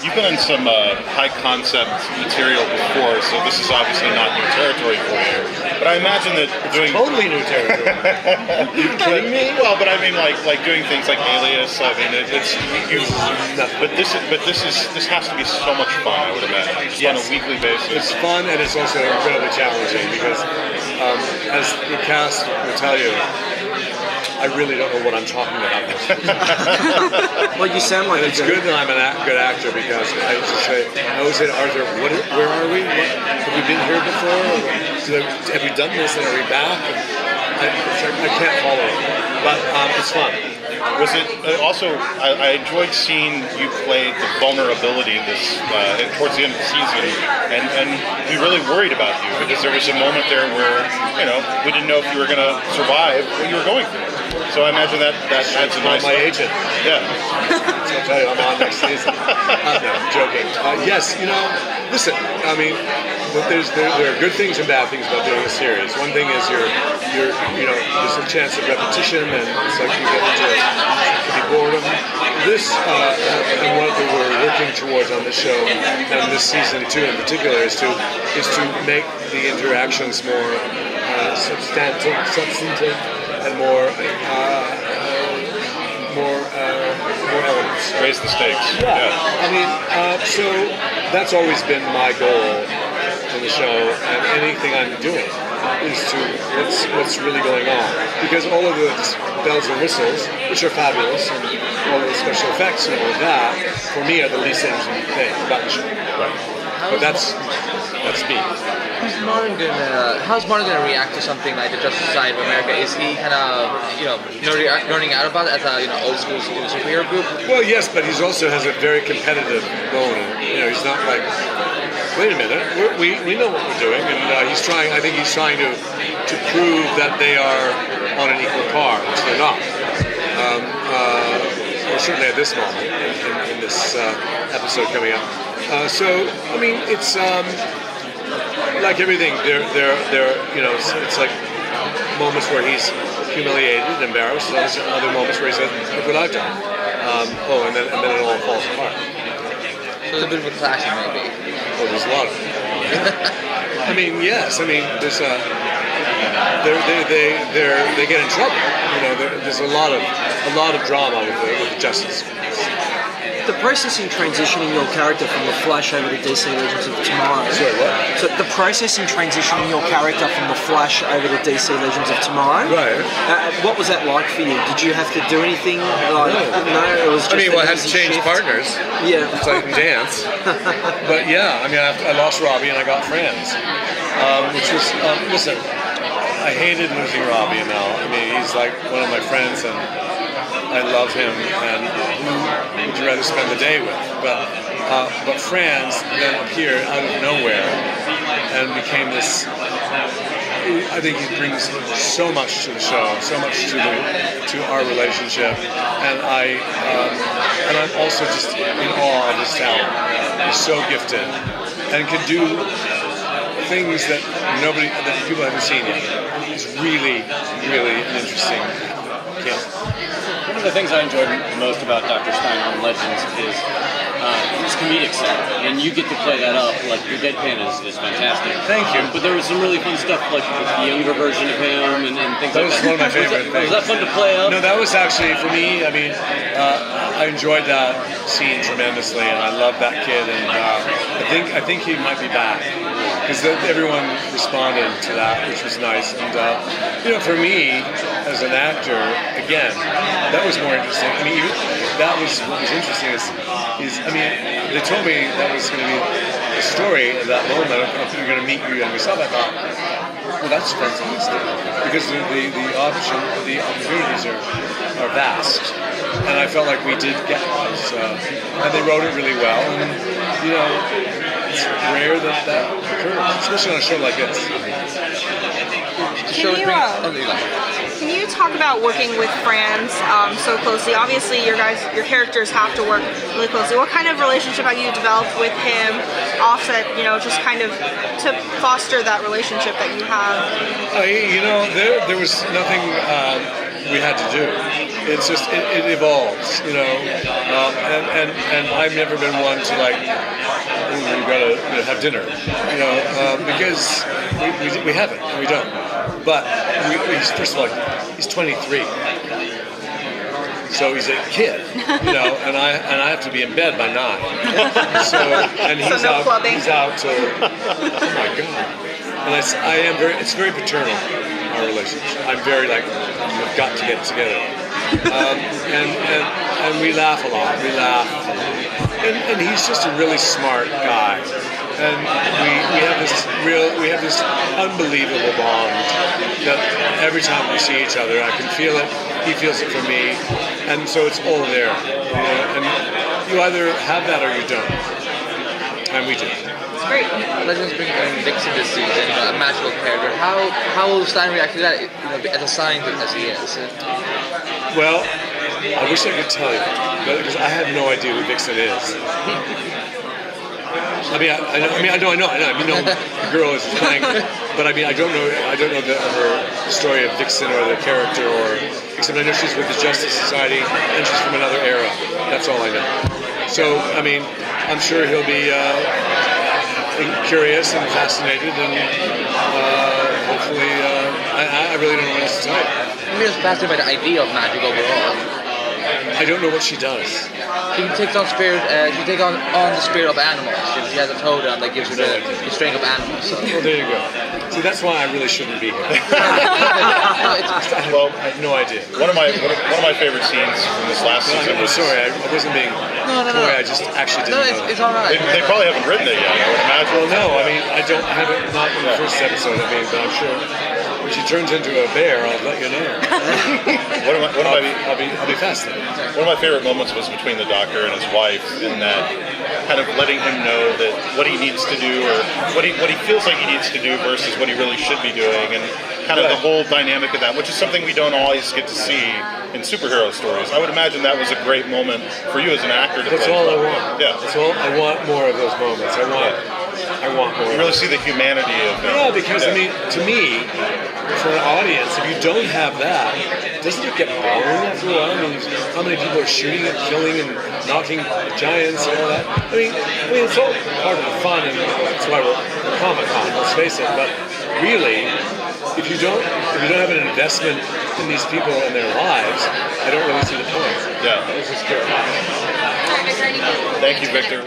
you've been in some high concept material before, so this is obviously not new territory for you. But I imagine that doing Totally new territory. You kidding me? well, but I mean like doing things like Alias. I mean but this has to be so much fun. I would imagine just on a weekly basis. It's fun and it's also incredibly challenging because, as the cast will tell you, I really don't know what I'm talking about. Well, you sound like and it's good that I'm a good actor because I always say to Arthur, where are we? Have we been here before? Have we done this and are we back? I can't follow it, but it's fun. Was it also? I enjoyed seeing you play the vulnerability towards the end of the season, and we really worried about you because there was a moment there where we didn't know if you were going to survive what you were going through. So I imagine that adds a nice. My agent. Yeah. So I'll tell you, I'm on next season. No, joking. Yes, listen. I mean, there are good things and bad things about doing a series. One thing is there's a chance of repetition, and it's like you get into boredom. This and what we were working towards on the show, and this season 2 in particular, is to make the interactions more substantive, and more elements. Raise the stakes. Yeah. I mean, so that's always been my goal in the show, and anything I'm doing is to what's really going on. Because all of the bells and whistles, which are fabulous, and all of the special effects and all of that, for me are the least interesting thing about the show. Right. But that's me. How's Martin gonna react to something like the Justice Society of America? Is he kind of learning out about it as a old school superhero group? Well, yes, but he also has a very competitive bone. He's not like, wait a minute, we know what we're doing, and he's trying. I think he's trying to prove that they are on an equal par, which they're not. Or certainly at this moment in this episode coming up. So I mean, it's like everything. It's like moments where he's humiliated, embarrassed, and other moments where he says, "Look what I've done." And then it all falls apart. So it's a bit of a clashing, maybe. Oh, there's a lot of it. I mean, yes. I mean, there's they get in trouble. There's a lot of drama with the Justice. The process in transitioning your character from the Flash over to DC Legends of Tomorrow. Sorry, what? So the process in transitioning your character from the Flash over to DC Legends of Tomorrow. Right. What was that like for you? Did you have to do anything? No, it was just. I had to change partners. Yeah. So I can dance. But yeah, I mean, I lost Robbie and I got friends, which was listen. I hated losing Robbie and Mel. I mean, he's like one of my friends and I love him, and who would you rather spend the day with? But Franz then appeared out of nowhere and became this. I think he brings so much to the show, so much to our relationship, and I'm also just in awe of his talent. He's so gifted and can do things that people haven't seen yet. He's really, really an interesting kid. One of the things I enjoyed most about Dr. Stein on Legends is his comedic side, and you get to play that up. Like your deadpan is fantastic. Thank you. But there was some really fun stuff, like with the younger version of him and things like that. That was one of my favorite things. Was that fun to play up? No, that was actually for me. I mean, I enjoyed that scene tremendously, and I love that kid. And I think he might be back because everyone responded to that, which was nice. And for me as an actor, again, that was more interesting. I mean, that was what was interesting is I mean, they told me that was going to be the story at that moment of you're going to meet your younger self. I thought, well, that's fantastic because the opportunities are vast, and I felt like we did get those. And they wrote it really well, and it's rare that occurs, especially on a show like this. Can you talk about working with Franz so closely? Obviously, your characters have to work really closely. What kind of relationship have you developed with him? Offset, just kind of to foster that relationship that you have. There was nothing we had to do. It's just it evolves, you know, and I've never been one to like, "Ooh, we've got to have dinner, you know, because we haven't, we don't. But he's, first of all, he's 23. So he's a kid, you know, and I have to be in bed by 9. So and he's no out. clubbing. He's out till, oh my god. And I am very. It's very paternal, our relationship. I'm very like, we've got to get together, and we laugh a lot. We laugh, and he's just a really smart guy. And we have this unbelievable bond that every time we see each other, I can feel it. He feels it for me, and so it's all there. You know? And you either have that or you don't, and we do. It's great. Legends bring in Vixen this season, a magical character. How will Stein react to that? As a scientist as he is. Well, I wish I could tell you, because I have no idea who Vixen is. I mean, I know. The girl is playing, but I mean, I don't know her story of Vixen or the character, except I know she's with the Justice Society and she's from another era. That's all I know. So, I mean, I'm sure he'll be curious and fascinated, and hopefully, I really don't know what else to tell you. I'm just fascinated by the idea of magic overall. I don't know what she does. She takes on spirit. She takes on the spirit of animals. She has a totem that gives her the strength of animals. So. Well, there you go. See, that's why I really shouldn't be here. Well, I have no idea. one of my favorite scenes from this last season I'm was sorry, I wasn't being coy. I just actually didn't know. It's all right. They probably haven't written it yet. I would imagine. Well, no, I mean, I haven't, not in the first episode, I mean, but I'm sure when she turns into a bear, I'll let you know. I'll be fascinated. One of my favorite moments was between the Doctor and his wife, in that kind of letting him know that what he needs to do, or what he feels like he needs to do versus what he really should be doing, and kind of the whole dynamic of that, which is something we don't always get to see in superhero stories. I would imagine that was a great moment for you as an actor to That's play. all I want. Yeah. That's all. I want more of those moments. I want more. You really see the humanity of it. Yeah, because I mean, to me, for an audience, if you don't have that, doesn't it get boring after a while? I mean, how many people are shooting and killing and knocking giants and all that? I mean, it's all part of the fun, and that's why we're Comic-Con. Let's face it. But really, if you don't have an investment in these people and their lives, I don't really see the point. Yeah. It's just good. Thank you, Victor.